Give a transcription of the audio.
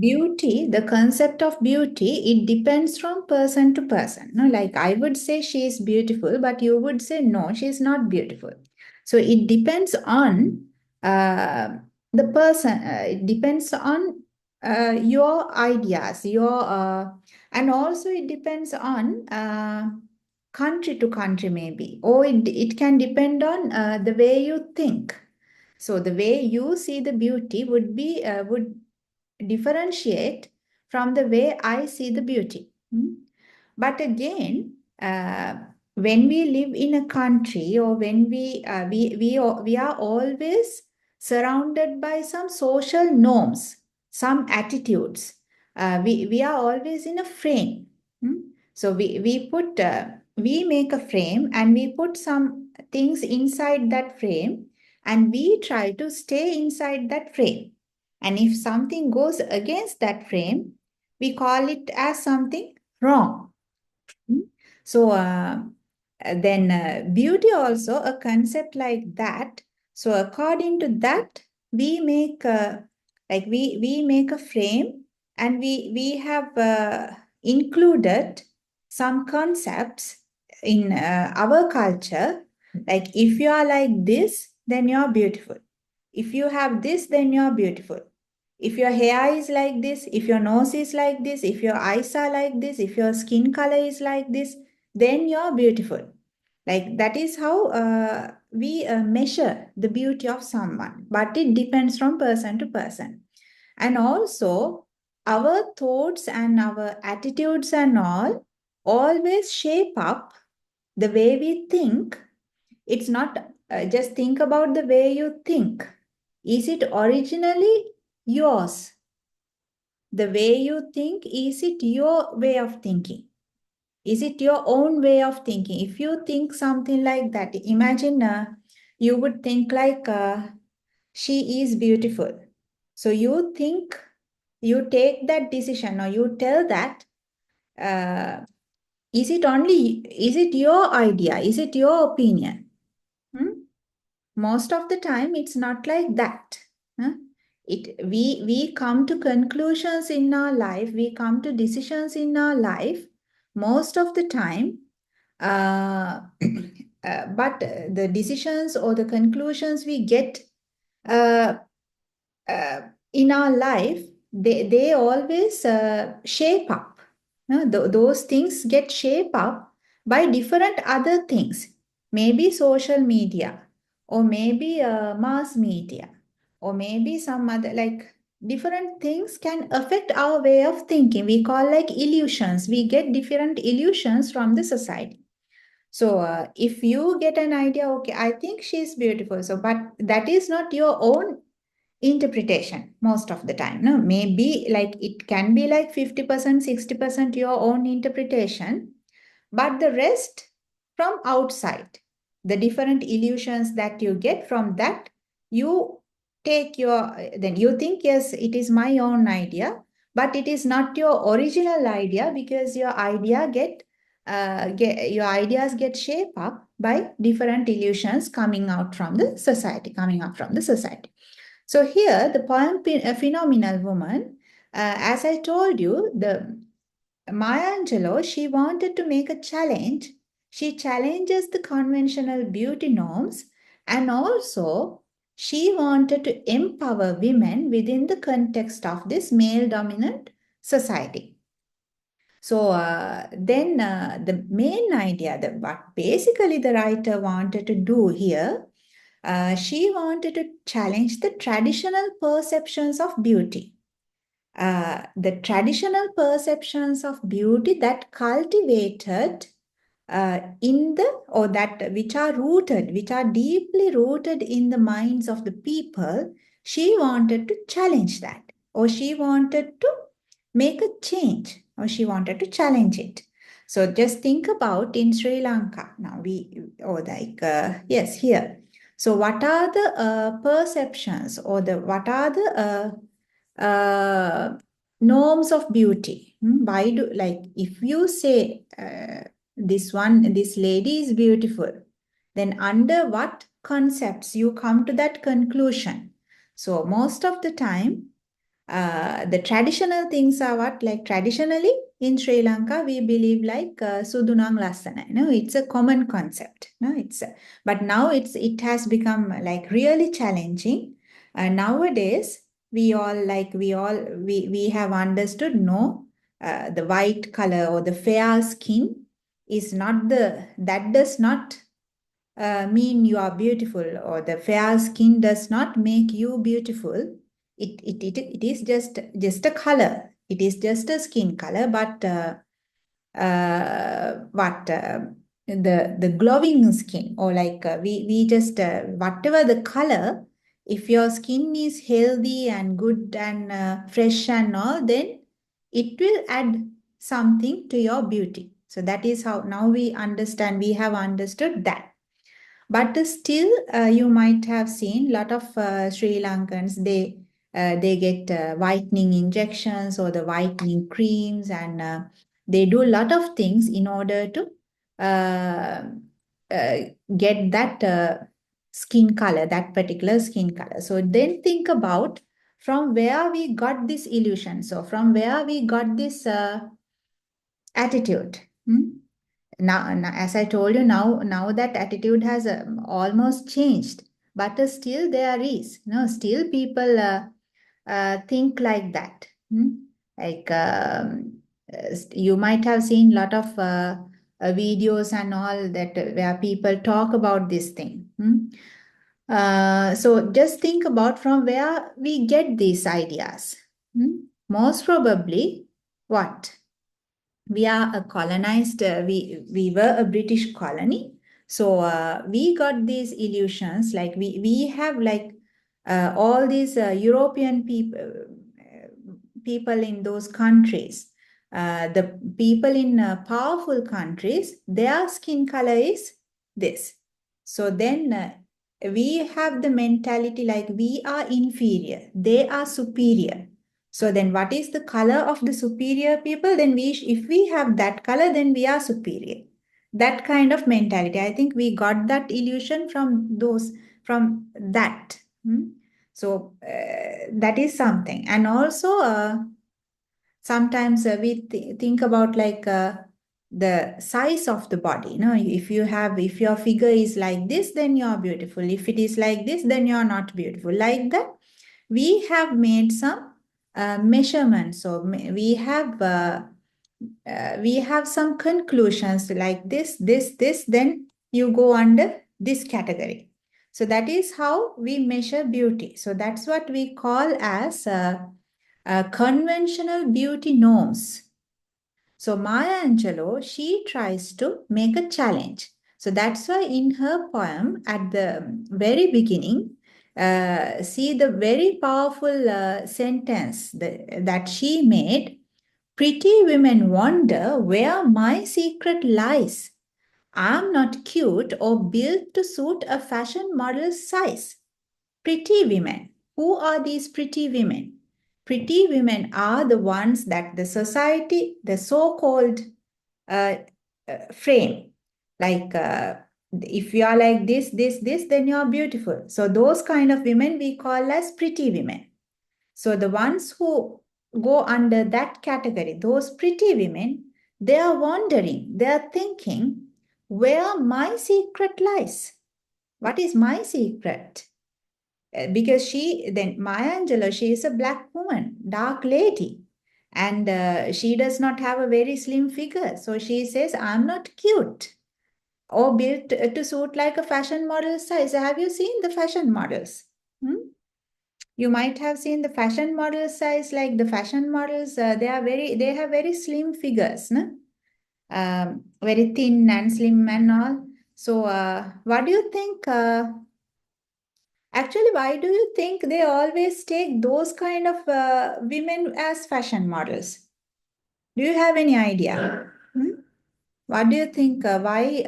beauty, the concept of beauty, it depends from person to person. No, like I would say she is beautiful, but you would say no, she is not beautiful. So it depends on uh, the person. It depends on your ideas, and also it depends on country to country maybe, or it can depend on the way you think. So the way you see the beauty would differentiate from the way I see the beauty. But again, when we live in a country, or when we are always surrounded by some social norms, some attitudes. We are always in a frame. So we make a frame, and we put some things inside that frame, and we try to stay inside that frame. And if something goes against that frame, we call it as something wrong. So then beauty also a concept like that. So according to that, we make we make a frame, and we have included some concepts in our culture. Like if you are like this, then you are beautiful. If you have this, then you are beautiful. If your hair is like this, if your nose is like this, if your eyes are like this, if your skin color is like this, then you're beautiful. Like that is how we measure the beauty of someone. But it depends from person to person. And also, our thoughts and our attitudes and all always shape up the way we think. It's not just think about the way you think. Is it originally yours? The way you think, is it your way of thinking? Is it your own way of thinking? If you think something like that, imagine you would think like she is beautiful. So you think, you take that decision, or you tell that, uh, is it your idea? Is it your opinion? Hmm? Most of the time, it's not like that. Huh? We come to conclusions in our life, we come to decisions in our life most of the time, uh, but the decisions or the conclusions we get uh, uh, in our life, they always shape up. Those things get shaped up by different other things, maybe social media, or maybe mass media, or maybe some other, like different things can affect our way of thinking. We call like illusions. We get different illusions from the society. So if you get an idea, okay, I think she's beautiful. So, but that is not your own interpretation most of the time. No, maybe like it can be like 50%, 60% your own interpretation, but the rest from outside, the different illusions that you get from that, you take your, then you think, yes, it is my own idea, but it is not your original idea, because your ideas get shaped up by different illusions coming out from the society, coming up from the society. So here, the poem Phenomenal Woman, as I told you, the Maya Angelou, she wanted to make a challenge. She challenges the conventional beauty norms, and also she wanted to empower women within the context of this male dominant society. So then the main idea, that what basically the writer wanted to do here, she wanted to challenge the traditional perceptions of beauty. The traditional perceptions of beauty that cultivated in the, or that which are deeply rooted in the minds of the people. She wanted to challenge that, or she wanted to make a change, or she wanted to challenge it. So just think about in Sri Lanka now, or like yes, here. So what are the perceptions, or the what are the norms of beauty? Why do, like if you say this lady is beautiful, then under what concepts you come to that conclusion? So most of the time, the traditional things are what? Like traditionally in Sri Lanka, we believe like Sudunang Lasana. It's a common concept. But now it has become like really challenging. Nowadays, we have understood no, the white color or the fair skin is not that does not mean you are beautiful, or the fair skin does not make you beautiful. It is just a color. It is just a skin color, but what the glowing skin, or like we just whatever the color, if your skin is healthy and good and fresh and all, then it will add something to your beauty. So that is how now we have understood that. But still, you might have seen a lot of Sri Lankans, they get whitening injections or the whitening creams, and they do a lot of things in order to uh, uh, get that skin color, that particular skin color. So then think about from where we got this illusion. So from where we got this attitude. Now, as I told you, now that attitude has almost changed, but still there is still people think like that. Like you might have seen a lot of videos and all that where people talk about this thing. So just think about from where we get these ideas. Most probably, what? We are a colonized, we were a British colony. So we got these illusions, like we have like all these European people in those countries. The people in powerful countries, their skin color is this. So then we have the mentality like we are inferior, they are superior. So then what is the color of the superior people? Then if we have that color, then we are superior. That kind of mentality. I think we got that illusion from that. So that is something. And also sometimes we think about like the size of the body. If your figure is like this, then you are beautiful. If it is like this, then you are not beautiful. Like that, we have made some measurements. So we have some conclusions like this, then you go under this category. So that is how we measure beauty. So that's what we call as conventional beauty norms. So Maya Angelou, she tries to make a challenge. So that's why in her poem at the very beginning, see the very powerful sentence that she made. Pretty women wonder where my secret lies. I'm not cute or built to suit a fashion model's size. Pretty women. Who are these pretty women? Pretty women are the ones that the society, the so-called uh, frame, like if you are like this, then you are beautiful. So those kind of women we call as pretty women. So the ones who go under that category, those pretty women, they are wondering, they are thinking, where my secret lies. What is my secret? Because Maya Angelou, she is a black woman, dark lady, and she does not have a very slim figure. So she says, I'm not cute or built to suit like a fashion model size. Have you seen the fashion models? You might have seen the fashion model size, like the fashion models, they have very slim figures, no? Very thin and slim and all. So, what do you think? Actually, why do you think they always take those kind of women as fashion models? Do you have any idea? What do you think? Why?